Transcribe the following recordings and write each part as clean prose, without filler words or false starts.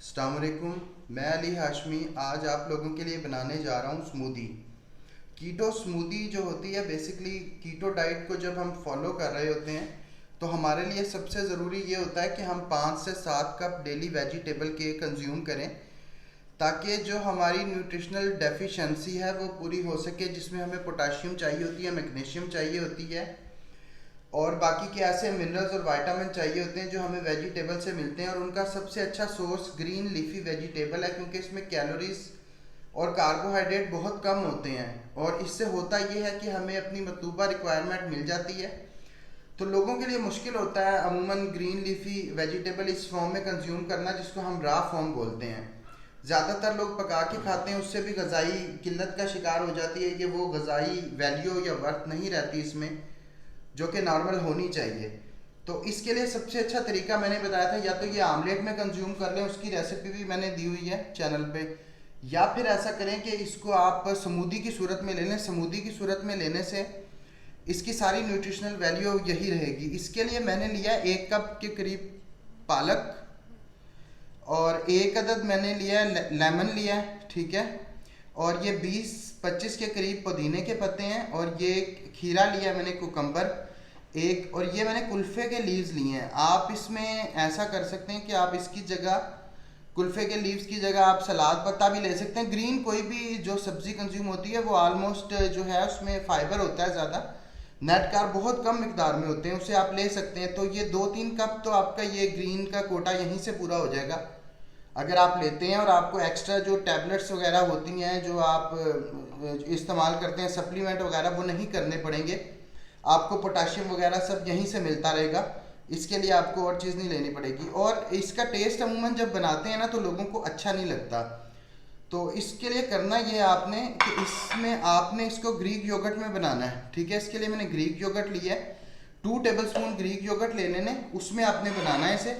अस्सलाम वालेकुम, मैं अली हाशमी आज आप लोगों के लिए बनाने जा रहा हूँ स्मूदी। कीटो स्मूदी जो होती है, बेसिकली कीटो डाइट को जब हम फॉलो कर रहे होते हैं तो हमारे लिए सबसे ज़रूरी ये होता है कि हम 5 से 7 कप डेली वेजिटेबल के कंज्यूम करें, ताकि जो हमारी न्यूट्रिशनल डेफिशिएंसी है वो पूरी हो सके, जिसमें हमें पोटाशियम चाहिए होती है, मैग्नीशियम चाहिए होती है और बाकी के ऐसे मिनरल्स और विटामिन चाहिए होते हैं जो हमें वेजिटेबल से मिलते हैं। और उनका सबसे अच्छा सोर्स ग्रीन लीफी वेजिटेबल है, क्योंकि इसमें कैलोरीज और कार्बोहाइड्रेट बहुत कम होते हैं और इससे होता ये है कि हमें अपनी मतलूबा रिक्वायरमेंट मिल जाती है। तो लोगों के लिए मुश्किल होता है अमूमन ग्रीन लीफी वेजिटेबल इस फॉर्म में कंज्यूम करना, जिसको हम रा फॉर्म बोलते हैं। ज़्यादातर लोग पका के खाते हैं, उससे भी गज़ाई किल्लत का शिकार हो जाती है कि वो गज़ाई वैल्यू या वर्थ नहीं रहती इसमें, जो कि नॉर्मल होनी चाहिए। तो इसके लिए सबसे अच्छा तरीका मैंने बताया था, या तो ये आमलेट में कंज्यूम कर लें, उसकी रेसिपी भी मैंने दी हुई है चैनल पे, या फिर ऐसा करें कि इसको आप स्मूदी की सूरत में ले लें। स्मूदी की सूरत में लेने से इसकी सारी न्यूट्रिशनल वैल्यू यही रहेगी। इसके लिए मैंने लिया 1 कप के करीब पालक और 1 अदद मैंने लिया लेमन लिया है, ठीक है। और ये 20-25 के करीब पुदीने के पत्ते हैं और ये खीरा लिया मैंने, कुकम्बर एक, और ये मैंने कुल्फ़े के लीव्स लिए हैं। आप इसमें ऐसा कर सकते हैं कि आप इसकी जगह कुल्फ़े के लीव्स की जगह आप सलाद पत्ता भी ले सकते हैं। ग्रीन कोई भी जो सब्ज़ी कंज्यूम होती है वो ऑलमोस्ट जो है उसमें फ़ाइबर होता है ज़्यादा, नेट कार्ब बहुत कम मिकदार में होते हैं, उसे आप ले सकते हैं। तो ये 2-3 कप तो आपका ये ग्रीन का कोटा यहीं से पूरा हो जाएगा अगर आप लेते हैं। और आपको एक्स्ट्रा जो टैबलेट्स वगैरह होती हैं जो आप इस्तेमाल करते हैं, सप्लीमेंट वगैरह, वो नहीं करने पड़ेंगे। आपको पोटाशियम वगैरह सब यहीं से मिलता रहेगा, इसके लिए आपको और चीज़ नहीं लेनी पड़ेगी। और इसका टेस्ट अमूमन जब बनाते हैं ना तो लोगों को अच्छा नहीं लगता। तो इसके लिए करना ये आपने कि इसमें आपने इसको ग्रीक योगर्ट में बनाना है, ठीक है। इसके लिए मैंने ग्रीक योगर्ट लिया है, 2 टेबलस्पून ग्रीक योगर्ट ले लेने, उसमें आपने बनाना है इसे।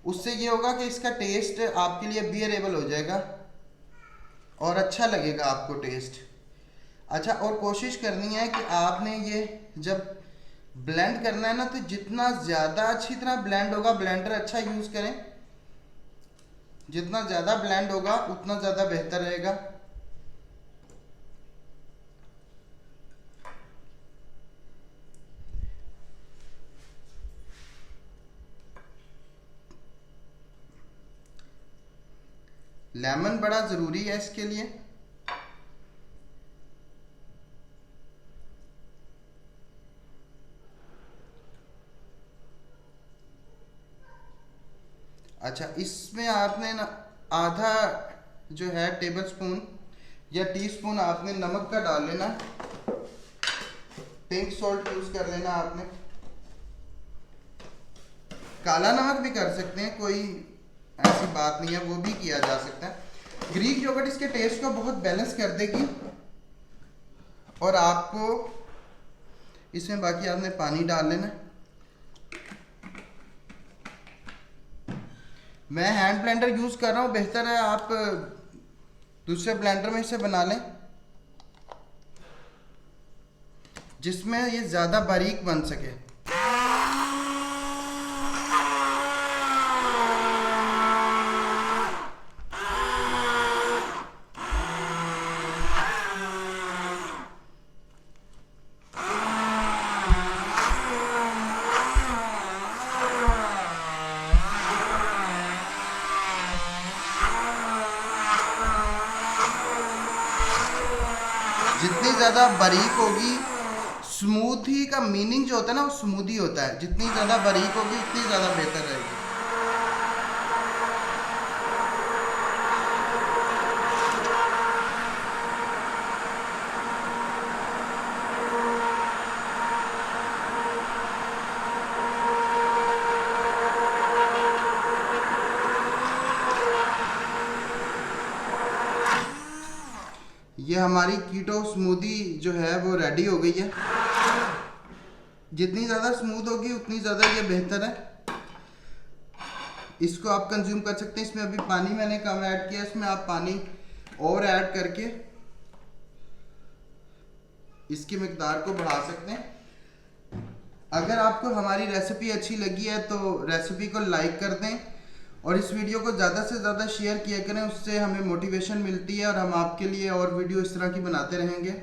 उससे ये होगा कि इसका टेस्ट आपके लिए बियरेबल हो जाएगा और अच्छा लगेगा आपको टेस्ट। अच्छा, और कोशिश करनी है कि आपने ये जब ब्लेंड करना है ना तो जितना ज़्यादा अच्छी तरह ब्लेंड होगा, ब्लेंडर अच्छा यूज़ करें, जितना ज़्यादा ब्लेंड होगा उतना ज़्यादा बेहतर रहेगा। लेमन बड़ा ज़रूरी है इसके लिए। अच्छा, इसमें आपने ना आधा जो है टेबल स्पून या टीस्पून आपने नमक का डाल लेना, पिंक सॉल्ट यूज़ कर लेना आपने। काला नमक भी कर सकते हैं, कोई ऐसी बात नहीं है, वो भी किया जा सकता है। ग्रीक योगर्ट इसके टेस्ट को बहुत बैलेंस कर देगी। और आपको इसमें बाकी आपने पानी डाल लेना। मैं हैंड ब्लेंडर यूज़ कर रहा हूँ, बेहतर है आप दूसरे ब्लेंडर में इसे बना लें जिसमें ये ज़्यादा बारीक बन सके। जितनी ज़्यादा बारीक होगी, स्मूथी का मीनिंग जो होता है ना वो स्मूदी होता है, जितनी ज़्यादा बारीक होगी उतनी ज़्यादा बेहतर रहेगी। ये हमारी कीटो स्मूदी जो है वो रेडी हो गई है। जितनी ज़्यादा स्मूथ होगी उतनी ज़्यादा ये बेहतर है। इसको आप कंज्यूम कर सकते हैं। इसमें अभी पानी मैंने कम ऐड किया, इसमें आप पानी और ऐड करके इसकी मिकदार को बढ़ा सकते हैं। अगर आपको हमारी रेसिपी अच्छी लगी है तो रेसिपी को लाइक कर दें और इस वीडियो को ज़्यादा से ज़्यादा शेयर किया करें, उससे हमें मोटिवेशन मिलती है और हम आपके लिए और वीडियो इस तरह की बनाते रहेंगे।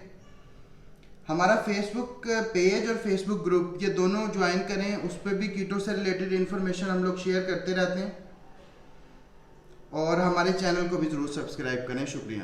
हमारा फेसबुक पेज और फेसबुक ग्रुप ये दोनों ज्वाइन करें, उस पर भी कीटो से रिलेटेड इन्फॉर्मेशन हम लोग शेयर करते रहते हैं। और हमारे चैनल को भी ज़रूर सब्सक्राइब करें। शुक्रिया।